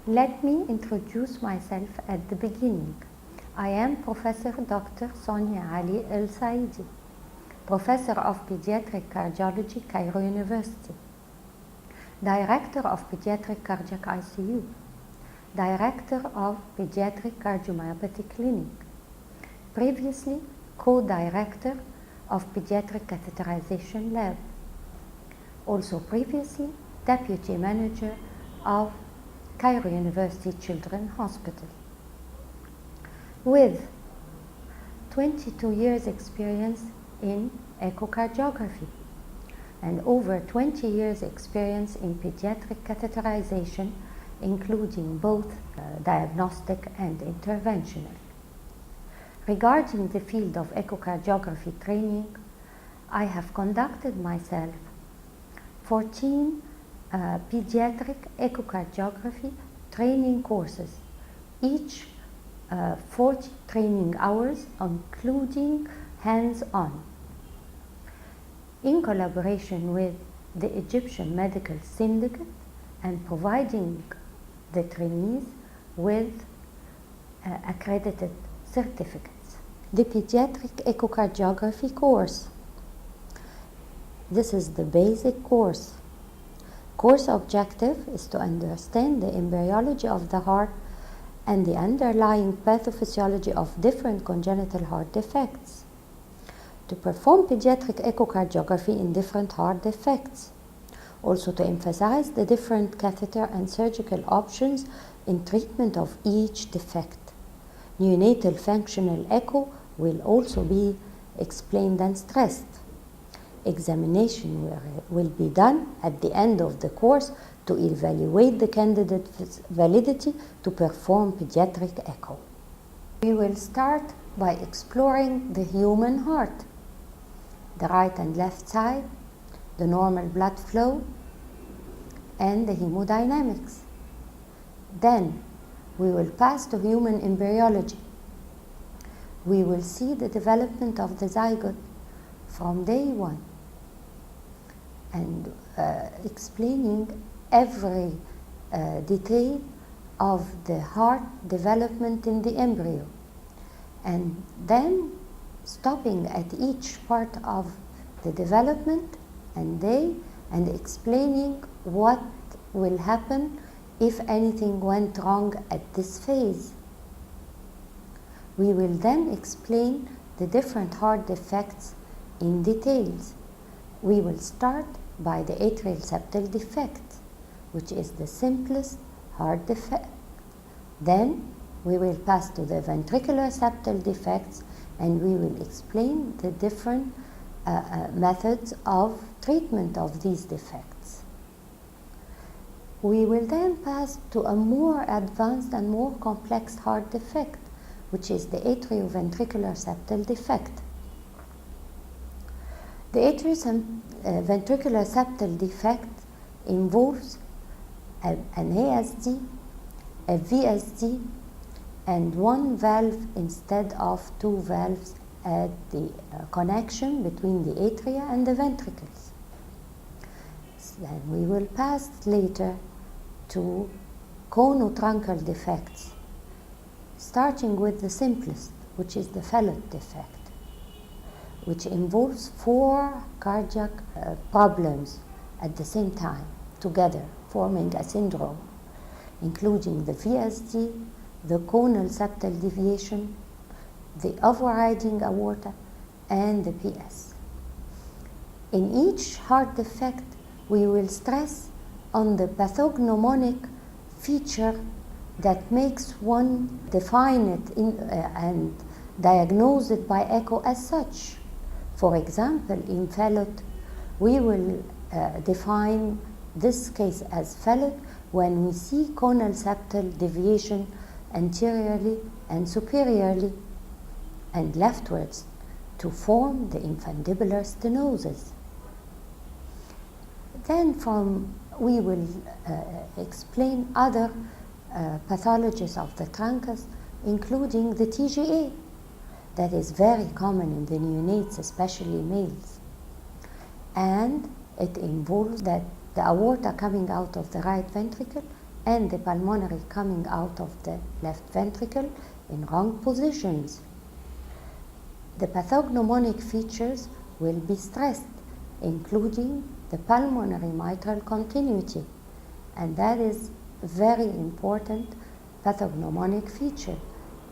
Let me introduce myself at the beginning. I am Professor Dr. Sonia Ali El Saidi, Professor of Pediatric Cardiology, Cairo University, Director of Pediatric Cardiac ICU, Director of Pediatric Cardiomyopathy Clinic, previously co-director of Pediatric Catheterization Lab, also previously Deputy Manager of Cairo University Children's Hospital. With 22 years experience in echocardiography and over 20 years experience in pediatric catheterization, including both diagnostic and interventional. Regarding the field of echocardiography training, I have conducted myself 14 pediatric echocardiography training courses, each 40 training hours, including hands-on, in collaboration with the Egyptian Medical Syndicate and providing the trainees with accredited certificates. The Pediatric Echocardiography Course. This is the basic course. Course objective is to understand the embryology of the heart and the underlying pathophysiology of different congenital heart defects, to perform pediatric echocardiography in different heart defects, also to emphasize the different catheter and surgical options in treatment of each defect. Neonatal functional echo will also be explained and stressed. Examination will be done at the end of the course to evaluate the candidate's validity to perform pediatric echo. We will start by exploring the human heart, the right and left side, the normal blood flow, and the hemodynamics. Then we will pass to human embryology. We will see the development of the zygote from day one and explaining every detail of the heart development in the embryo, and then stopping at each part of the development and explaining what will happen if anything went wrong at this phase. We will then explain the different heart defects in details. We will start by the atrial septal defect, which is the simplest heart defect. Then we will pass to the ventricular septal defects, and we will explain the different methods of treatment of these defects. We will then pass to a more advanced and more complex heart defect, which is the atrioventricular septal defect. The atrioventricular septal defect involves an ASD, a VSD, and one valve instead of two valves at the connection between the atria and the ventricles. Then we will pass later to conotruncal defects, starting with the simplest, which is the Fallot defect, which involves 4 cardiac problems at the same time, together, forming a syndrome, including the VSD, the conal septal deviation, the overriding aorta, and the PS. In each heart defect, we will stress on the pathognomonic feature that makes one define it and diagnose it by echo as such. For example, in Fallot, we will define this case as Fallot when we see conal septal deviation anteriorly and superiorly and leftwards to form the infundibular stenosis. Then we will explain other pathologies of the truncus, including the TGA, that is very common in the neonates, especially males. And it involves that the aorta coming out of the right ventricle and the pulmonary coming out of the left ventricle in wrong positions. The pathognomonic features will be stressed, including the pulmonary mitral continuity, and that is a very important pathognomonic feature,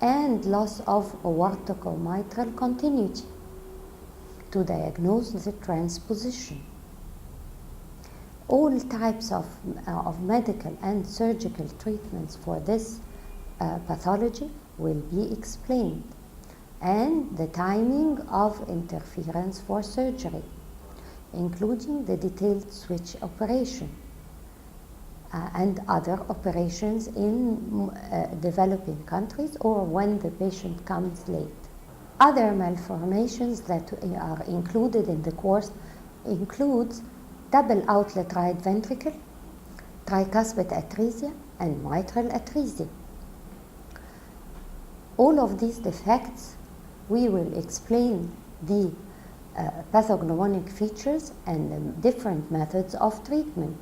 and loss of aortomitral continuity to diagnose the transposition. All types of medical and surgical treatments for this pathology will be explained, and the timing of interference for surgery, including the detailed switch operation and other operations in developing countries or when the patient comes late. Other malformations that are included in the course includes double outlet right ventricle, tricuspid atresia, and mitral atresia. All of these defects, we will explain the pathognomonic features and the different methods of treatment.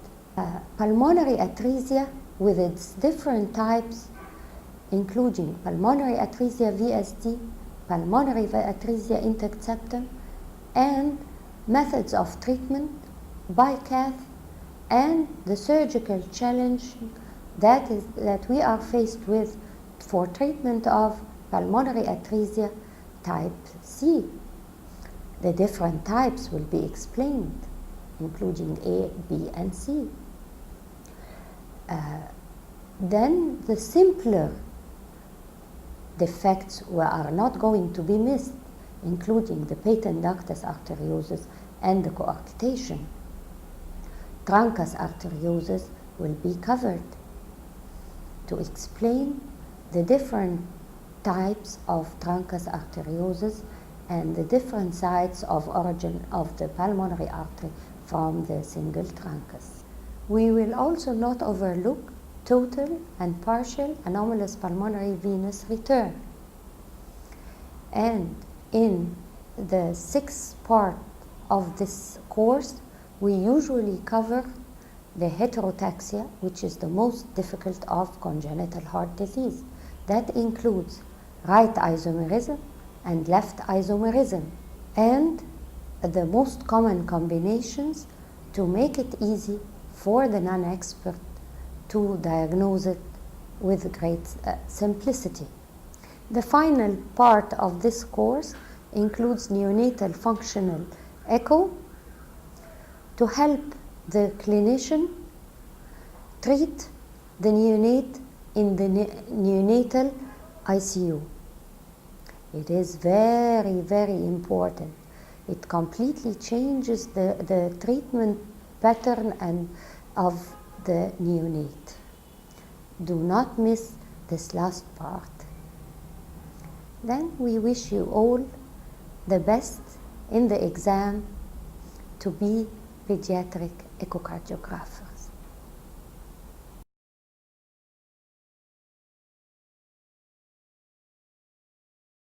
Pulmonary atresia with its different types, including pulmonary atresia VSD, pulmonary atresia intact septum, and methods of treatment by cath, and the surgical challenge that we are faced with for treatment of pulmonary atresia type C. The different types will be explained, including A, B, and C. Then the simpler defects are not going to be missed, including the patent ductus arteriosus and the coarctation. Truncus arteriosus will be covered to explain the different types of truncus arteriosus and the different sites of origin of the pulmonary artery from the single truncus. We will also not overlook total and partial anomalous pulmonary venous return. And in the 6th part of this course, we usually cover the heterotaxia, which is the most difficult of congenital heart disease. That includes right isomerism and left isomerism, and the most common combinations to make it easy for the non-expert to diagnose it with great simplicity. The final part of this course includes neonatal functional echo to help the clinician treat the neonate in the neonatal ICU. It is very, very important. It completely changes the treatment pattern and of the neonate. Do not miss this last part. Then we wish you all the best in the exam to be pediatric echocardiographer.